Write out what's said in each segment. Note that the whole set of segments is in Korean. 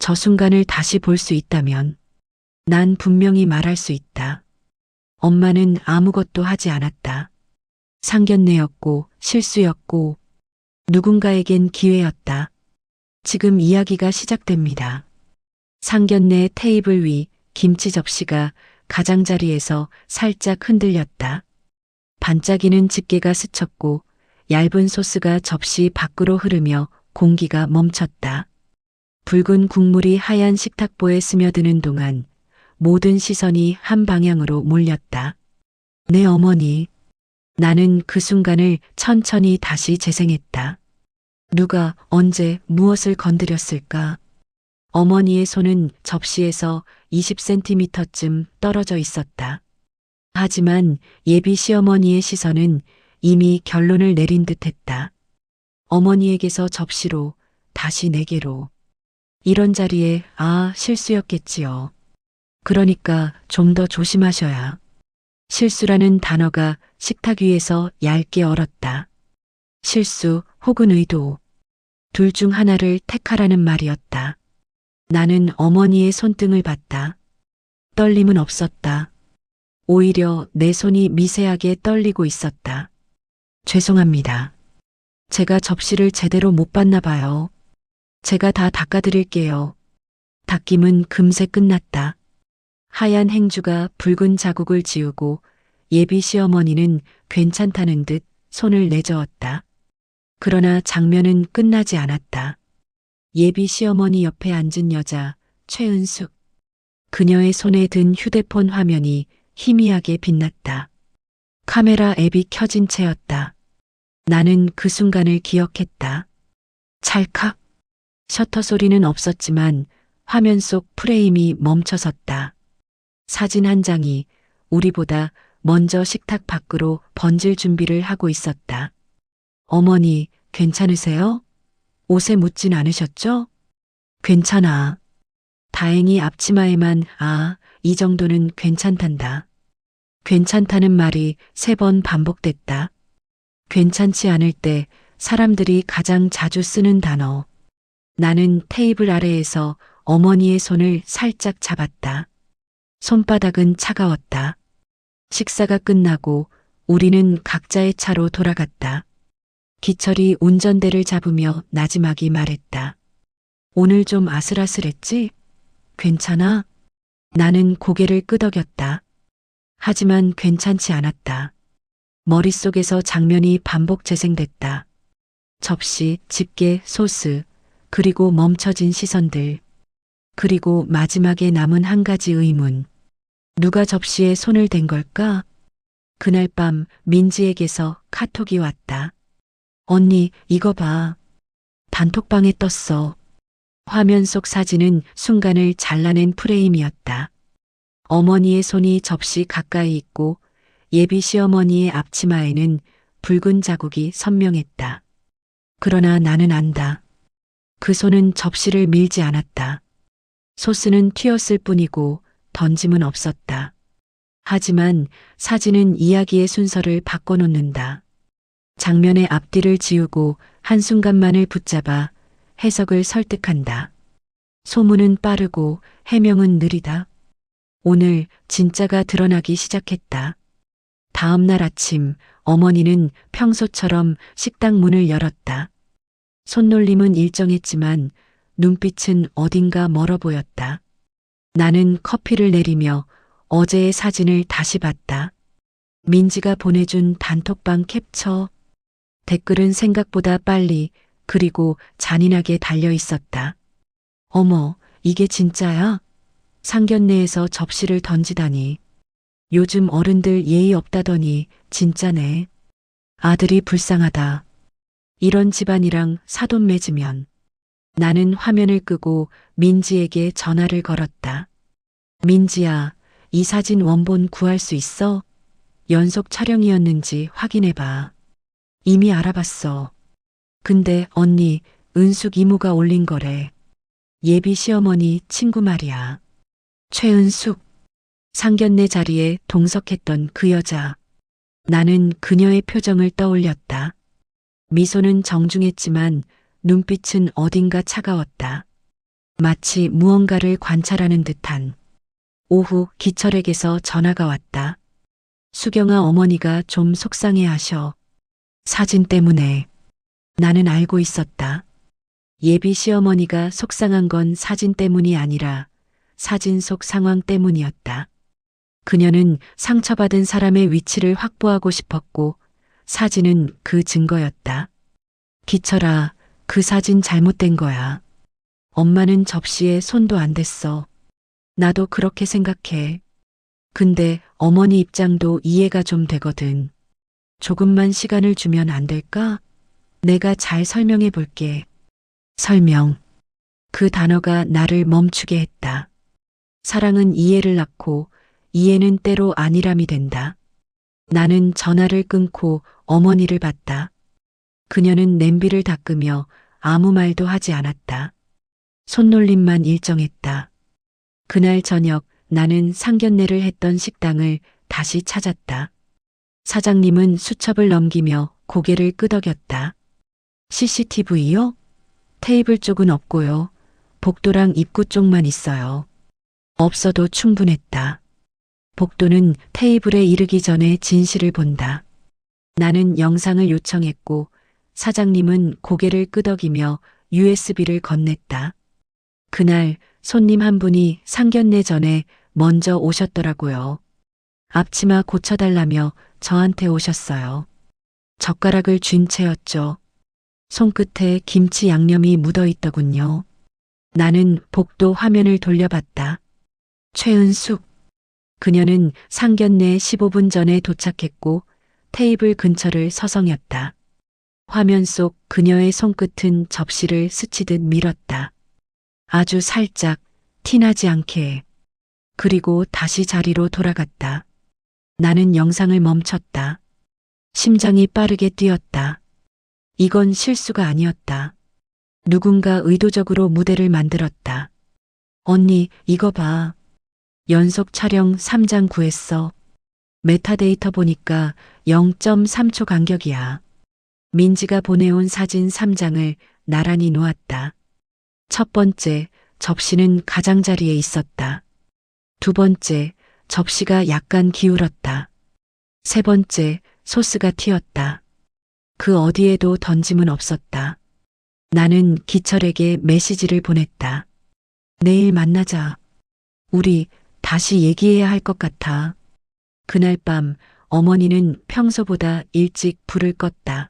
저 순간을 다시 볼 수 있다면 난 분명히 말할 수 있다. 엄마는 아무것도 하지 않았다. 상견례였고 실수였고 누군가에겐 기회였다. 지금 이야기가 시작됩니다. 상견례 테이블 위 김치 접시가 가장자리에서 살짝 흔들렸다. 반짝이는 집게가 스쳤고 얇은 소스가 접시 밖으로 흐르며 공기가 멈췄다. 붉은 국물이 하얀 식탁보에 스며드는 동안 모든 시선이 한 방향으로 몰렸다. 내 어머니. 나는 그 순간을 천천히 다시 재생했다. 누가 언제 무엇을 건드렸을까? 어머니의 손은 접시에서 20cm쯤 떨어져 있었다. 하지만 예비 시어머니의 시선은 이미 결론을 내린 듯했다. 어머니에게서 접시로 다시 내게로. 이런 자리에 실수였겠지요. 그러니까 좀 더 조심하셔야. 실수라는 단어가 식탁 위에서 얇게 얼었다. 실수 혹은 의도. 둘 중 하나를 택하라는 말이었다. 나는 어머니의 손등을 봤다. 떨림은 없었다. 오히려 내 손이 미세하게 떨리고 있었다. 죄송합니다. 제가 접시를 제대로 못 봤나 봐요. 제가 다 닦아드릴게요. 닦임은 금세 끝났다. 하얀 행주가 붉은 자국을 지우고 예비 시어머니는 괜찮다는 듯 손을 내저었다. 그러나 장면은 끝나지 않았다. 예비 시어머니 옆에 앉은 여자 최은숙. 그녀의 손에 든 휴대폰 화면이 희미하게 빛났다. 카메라 앱이 켜진 채였다. 나는 그 순간을 기억했다. 찰칵. 셔터 소리는 없었지만 화면 속 프레임이 멈춰섰다. 사진 한 장이 우리보다 먼저 식탁 밖으로 번질 준비를 하고 있었다. 어머니, 괜찮으세요? 옷에 묻진 않으셨죠? 괜찮아. 다행히 앞치마에만 이 정도는 괜찮단다. 괜찮다는 말이 3번 반복됐다. 괜찮지 않을 때 사람들이 가장 자주 쓰는 단어. 나는 테이블 아래에서 어머니의 손을 살짝 잡았다. 손바닥은 차가웠다. 식사가 끝나고 우리는 각자의 차로 돌아갔다. 기철이 운전대를 잡으며 나지막이 말했다. 오늘 좀 아슬아슬했지? 괜찮아? 나는 고개를 끄덕였다. 하지만 괜찮지 않았다. 머릿속에서 장면이 반복 재생됐다. 접시, 집게, 소스, 그리고 멈춰진 시선들. 그리고 마지막에 남은 한 가지 의문. 누가 접시에 손을 댄 걸까? 그날 밤 민지에게서 카톡이 왔다. 언니, 이거 봐. 단톡방에 떴어. 화면 속 사진은 순간을 잘라낸 프레임이었다. 어머니의 손이 접시 가까이 있고 예비 시어머니의 앞치마에는 붉은 자국이 선명했다. 그러나 나는 안다. 그 손은 접시를 밀지 않았다. 소스는 튀었을 뿐이고 던짐은 없었다. 하지만 사진은 이야기의 순서를 바꿔놓는다. 장면의 앞뒤를 지우고 한순간만을 붙잡아 해석을 설득한다. 소문은 빠르고 해명은 느리다. 오늘 진짜가 드러나기 시작했다. 다음 날 아침 어머니는 평소처럼 식당 문을 열었다. 손놀림은 일정했지만 눈빛은 어딘가 멀어 보였다. 나는 커피를 내리며 어제의 사진을 다시 봤다. 민지가 보내준 단톡방 캡처. 댓글은 생각보다 빨리 그리고 잔인하게 달려 있었다. 어머, 이게 진짜야? 상견례에서 접시를 던지다니. 요즘 어른들 예의 없다더니 진짜네. 아들이 불쌍하다. 이런 집안이랑 사돈 맺으면. 나는 화면을 끄고 민지에게 전화를 걸었다. 민지야, 이 사진 원본 구할 수 있어? 연속 촬영이었는지 확인해봐. 이미 알아봤어. 근데 언니, 은숙 이모가 올린 거래. 예비 시어머니 친구 말이야. 최은숙. 상견례 자리에 동석했던 그 여자. 나는 그녀의 표정을 떠올렸다. 미소는 정중했지만 눈빛은 어딘가 차가웠다. 마치 무언가를 관찰하는 듯한. 오후 기철에게서 전화가 왔다. 수경아, 어머니가 좀 속상해 하셔. 사진 때문에. 나는 알고 있었다. 예비 시어머니가 속상한 건 사진 때문이 아니라 사진 속 상황 때문이었다. 그녀는 상처받은 사람의 위치를 확보하고 싶었고 사진은 그 증거였다. 기철아, 그 사진 잘못된 거야. 엄마는 접시에 손도 안 댔어. 나도 그렇게 생각해. 근데 어머니 입장도 이해가 좀 되거든. 조금만 시간을 주면 안 될까? 내가 잘 설명해 볼게. 설명. 그 단어가 나를 멈추게 했다. 사랑은 이해를 낳고 이해는 때로 안일함이 된다. 나는 전화를 끊고 어머니를 봤다. 그녀는 냄비를 닦으며 아무 말도 하지 않았다. 손놀림만 일정했다. 그날 저녁 나는 상견례를 했던 식당을 다시 찾았다. 사장님은 수첩을 넘기며 고개를 끄덕였다. CCTV요? 테이블 쪽은 없고요. 복도랑 입구 쪽만 있어요. 없어도 충분했다. 복도는 테이블에 이르기 전에 진실을 본다. 나는 영상을 요청했고 사장님은 고개를 끄덕이며 USB를 건넸다. 그날 손님 한 분이 상견례 전에 먼저 오셨더라고요. 앞치마 고쳐달라며 저한테 오셨어요. 젓가락을 쥔 채였죠. 손끝에 김치 양념이 묻어 있더군요. 나는 복도 화면을 돌려봤다. 최은숙. 그녀는 상견례 15분 전에 도착했고 테이블 근처를 서성였다. 화면 속 그녀의 손끝은 접시를 스치듯 밀었다. 아주 살짝, 티나지 않게. 그리고 다시 자리로 돌아갔다. 나는 영상을 멈췄다. 심장이 빠르게 뛰었다. 이건 실수가 아니었다. 누군가 의도적으로 무대를 만들었다. 언니, 이거 봐. 연속 촬영 3장 구했어. 메타데이터 보니까 0.3초 간격이야. 민지가 보내온 사진 3장을 나란히 놓았다. 첫 번째, 접시는 가장자리에 있었다. 두 번째, 접시가 약간 기울었다. 세 번째, 소스가 튀었다. 그 어디에도 던짐은 없었다. 나는 기철에게 메시지를 보냈다. 내일 만나자. 우리 다시 얘기해야 할 것 같아. 그날 밤 어머니는 평소보다 일찍 불을 껐다.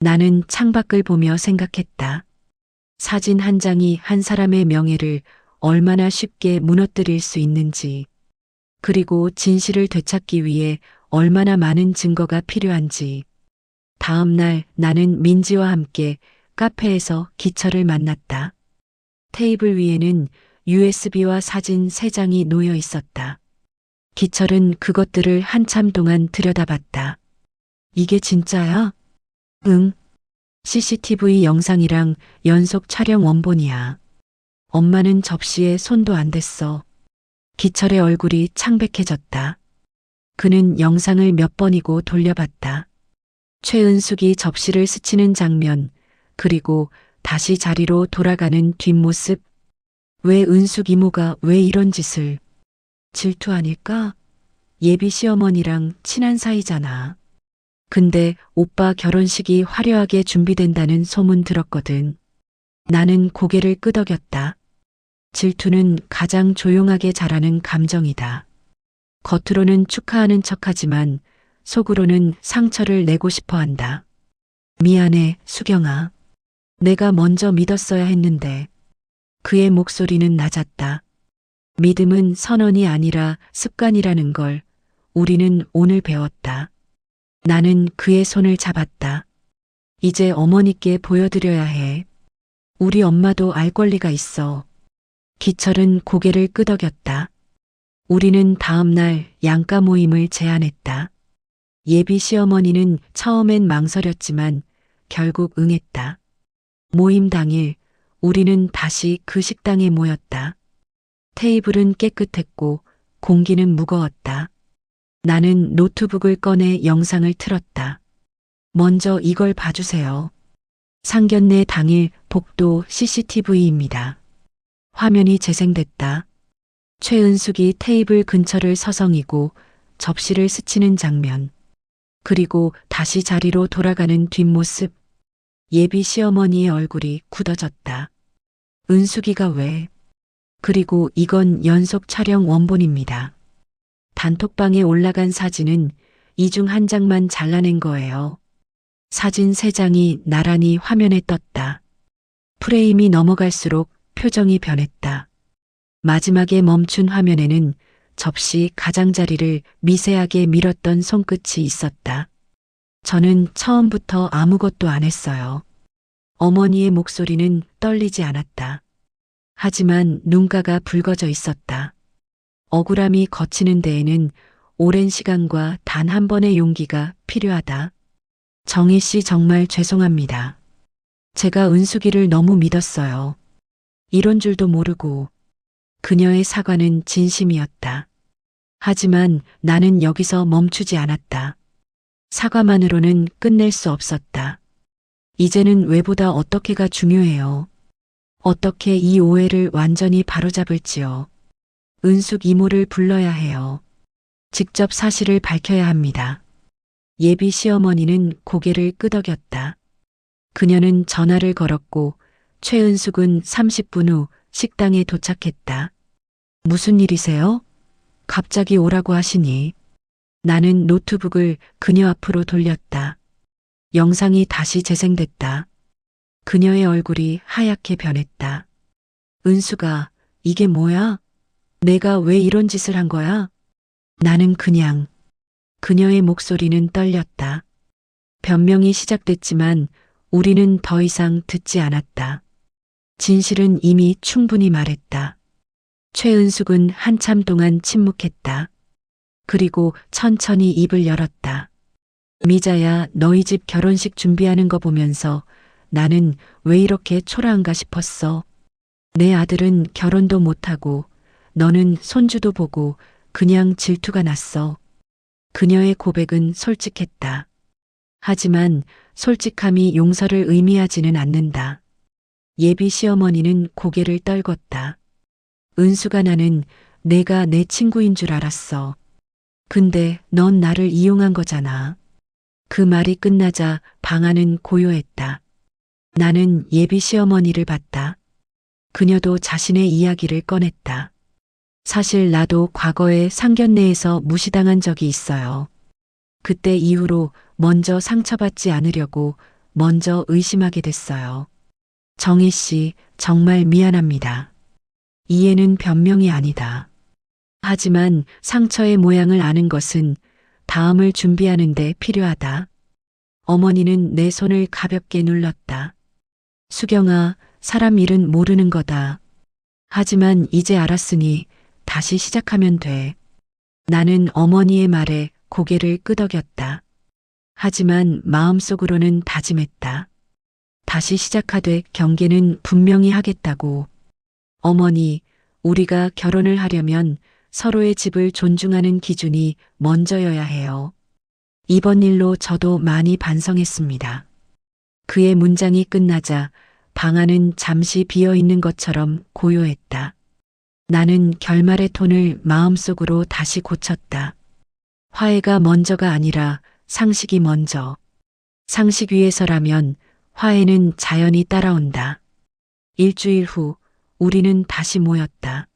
나는 창밖을 보며 생각했다. 사진 한 장이 한 사람의 명예를 얼마나 쉽게 무너뜨릴 수 있는지, 그리고 진실을 되찾기 위해 얼마나 많은 증거가 필요한지. 다음 날 나는 민지와 함께 카페에서 기철을 만났다. 테이블 위에는 USB와 사진 3장이 놓여 있었다. 기철은 그것들을 한참 동안 들여다봤다. 이게 진짜야? 응. CCTV 영상이랑 연속 촬영 원본이야. 엄마는 접시에 손도 안 댔어. 기철의 얼굴이 창백해졌다. 그는 영상을 몇 번이고 돌려봤다. 최은숙이 접시를 스치는 장면, 그리고 다시 자리로 돌아가는 뒷모습. 왜 은숙 이모가 왜 이런 짓을? 질투 아닐까? 예비 시어머니랑 친한 사이잖아. 근데 오빠 결혼식이 화려하게 준비된다는 소문 들었거든. 나는 고개를 끄덕였다. 질투는 가장 조용하게 자라는 감정이다. 겉으로는 축하하는 척하지만 속으로는 상처를 내고 싶어 한다. 미안해, 수경아. 내가 먼저 믿었어야 했는데. 그의 목소리는 낮았다. 믿음은 선언이 아니라 습관이라는 걸 우리는 오늘 배웠다. 나는 그의 손을 잡았다. 이제 어머니께 보여드려야 해. 우리 엄마도 알 권리가 있어. 기철은 고개를 끄덕였다. 우리는 다음 날 양가 모임을 제안했다. 예비 시어머니는 처음엔 망설였지만 결국 응했다. 모임 당일 우리는 다시 그 식당에 모였다. 테이블은 깨끗했고 공기는 무거웠다. 나는 노트북을 꺼내 영상을 틀었다. 먼저 이걸 봐주세요. 상견례 당일 복도 CCTV입니다. 화면이 재생됐다. 최은숙이 테이블 근처를 서성이고 접시를 스치는 장면. 그리고 다시 자리로 돌아가는 뒷모습. 예비 시어머니의 얼굴이 굳어졌다. 은숙이가 왜? 그리고 이건 연속 촬영 원본입니다. 단톡방에 올라간 사진은 이 중 한 장만 잘라낸 거예요. 사진 3장이 나란히 화면에 떴다. 프레임이 넘어갈수록 표정이 변했다. 마지막에 멈춘 화면에는 접시 가장자리를 미세하게 밀었던 손끝이 있었다. 저는 처음부터 아무것도 안 했어요. 어머니의 목소리는 떨리지 않았다. 하지만 눈가가 붉어져 있었다. 억울함이 거치는 데에는 오랜 시간과 단 한 번의 용기가 필요하다. 정희 씨 정말 죄송합니다. 제가 은숙이를 너무 믿었어요. 이런 줄도 모르고. 그녀의 사과는 진심이었다. 하지만 나는 여기서 멈추지 않았다. 사과만으로는 끝낼 수 없었다. 이제는 왜보다 어떻게가 중요해요. 어떻게 이 오해를 완전히 바로잡을지요. 은숙 이모를 불러야 해요. 직접 사실을 밝혀야 합니다. 예비 시어머니는 고개를 끄덕였다. 그녀는 전화를 걸었고 최은숙은 30분 후 식당에 도착했다. 무슨 일이세요? 갑자기 오라고 하시니. 나는 노트북을 그녀 앞으로 돌렸다. 영상이 다시 재생됐다. 그녀의 얼굴이 하얗게 변했다. 은수가, 이게 뭐야? 내가 왜 이런 짓을 한 거야? 나는 그냥. 그녀의 목소리는 떨렸다. 변명이 시작됐지만 우리는 더 이상 듣지 않았다. 진실은 이미 충분히 말했다. 최은숙은 한참 동안 침묵했다. 그리고 천천히 입을 열었다. 미자야, 너희 집 결혼식 준비하는 거 보면서 나는 왜 이렇게 초라한가 싶었어. 내 아들은 결혼도 못하고 너는 손주도 보고 그냥 질투가 났어. 그녀의 고백은 솔직했다. 하지만 솔직함이 용서를 의미하지는 않는다. 예비 시어머니는 고개를 떨궜다. 은수가, 나는 내가 내 친구인 줄 알았어. 근데 넌 나를 이용한 거잖아. 그 말이 끝나자 방 안은 고요했다. 나는 예비 시어머니를 봤다. 그녀도 자신의 이야기를 꺼냈다. 사실 나도 과거에 상견례에서 무시당한 적이 있어요. 그때 이후로 먼저 상처받지 않으려고 먼저 의심하게 됐어요. 정희 씨, 정말 미안합니다. 이해는 변명이 아니다. 하지만 상처의 모양을 아는 것은 다음을 준비하는 데 필요하다. 어머니는 내 손을 가볍게 눌렀다. 수경아, 사람 일은 모르는 거다. 하지만 이제 알았으니 다시 시작하면 돼. 나는 어머니의 말에 고개를 끄덕였다. 하지만 마음속으로는 다짐했다. 다시 시작하되 경계는 분명히 하겠다고. 어머니, 우리가 결혼을 하려면 서로의 집을 존중하는 기준이 먼저여야 해요. 이번 일로 저도 많이 반성했습니다. 그의 문장이 끝나자 방 안은 잠시 비어 있는 것처럼 고요했다. 나는 결말의 톤을 마음속으로 다시 고쳤다. 화해가 먼저가 아니라 상식이 먼저. 상식 위에서라면 화해는 자연히 따라온다. 일주일 후 우리는 다시 모였다.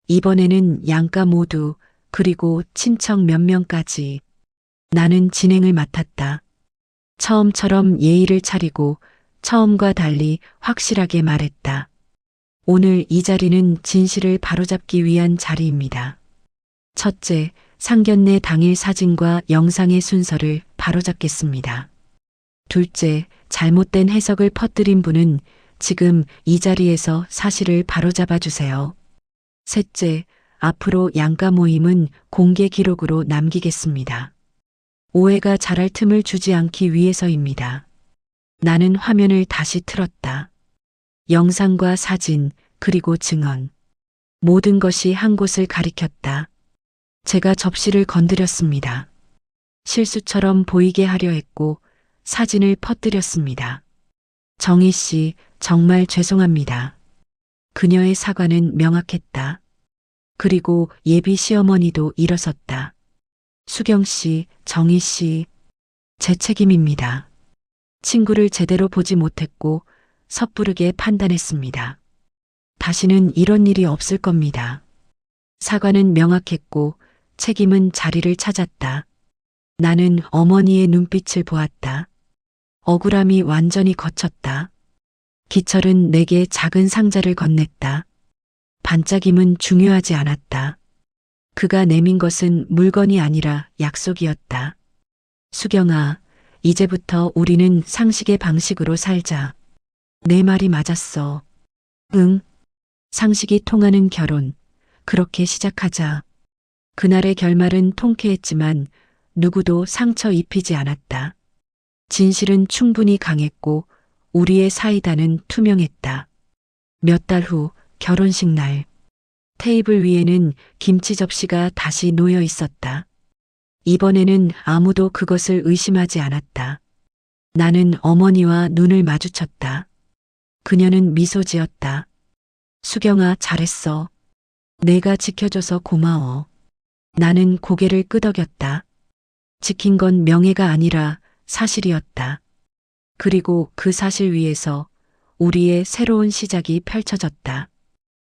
이번에는 양가 모두, 그리고 친척 몇 명까지. 나는 진행을 맡았다. 처음처럼 예의를 차리고 처음과 달리 확실하게 말했다. 오늘 이 자리는 진실을 바로잡기 위한 자리입니다. 첫째, 상견례 당일 사진과 영상의 순서를 바로잡겠습니다. 둘째, 잘못된 해석을 퍼뜨린 분은 지금 이 자리에서 사실을 바로잡아 주세요. 셋째, 앞으로 양가 모임은 공개 기록으로 남기겠습니다. 오해가 자랄 틈을 주지 않기 위해서입니다. 나는 화면을 다시 틀었다. 영상과 사진, 그리고 증언. 모든 것이 한 곳을 가리켰다. 제가 접시를 건드렸습니다. 실수처럼 보이게 하려 했고 사진을 퍼뜨렸습니다. 정희 씨, 정말 죄송합니다. 그녀의 사과는 명확했다. 그리고 예비 시어머니도 일어섰다. 수경 씨, 정희 씨, 제 책임입니다. 친구를 제대로 보지 못했고 섣부르게 판단했습니다. 다시는 이런 일이 없을 겁니다. 사과는 명확했고 책임은 자리를 찾았다. 나는 어머니의 눈빛을 보았다. 억울함이 완전히 걷혔다. 기철은 내게 작은 상자를 건넸다. 반짝임은 중요하지 않았다. 그가 내민 것은 물건이 아니라 약속이었다. 수경아, 이제부터 우리는 상식의 방식으로 살자. 내 말이 맞았어. 응. 상식이 통하는 결혼. 그렇게 시작하자. 그날의 결말은 통쾌했지만 누구도 상처 입히지 않았다. 진실은 충분히 강했고 우리의 사이다는 투명했다. 몇 달 후 결혼식 날. 테이블 위에는 김치 접시가 다시 놓여 있었다. 이번에는 아무도 그것을 의심하지 않았다. 나는 어머니와 눈을 마주쳤다. 그녀는 미소 지었다. 수경아, 잘했어. 내가 지켜줘서 고마워. 나는 고개를 끄덕였다. 지킨 건 명예가 아니라 사실이었다. 그리고 그 사실 위에서 우리의 새로운 시작이 펼쳐졌다.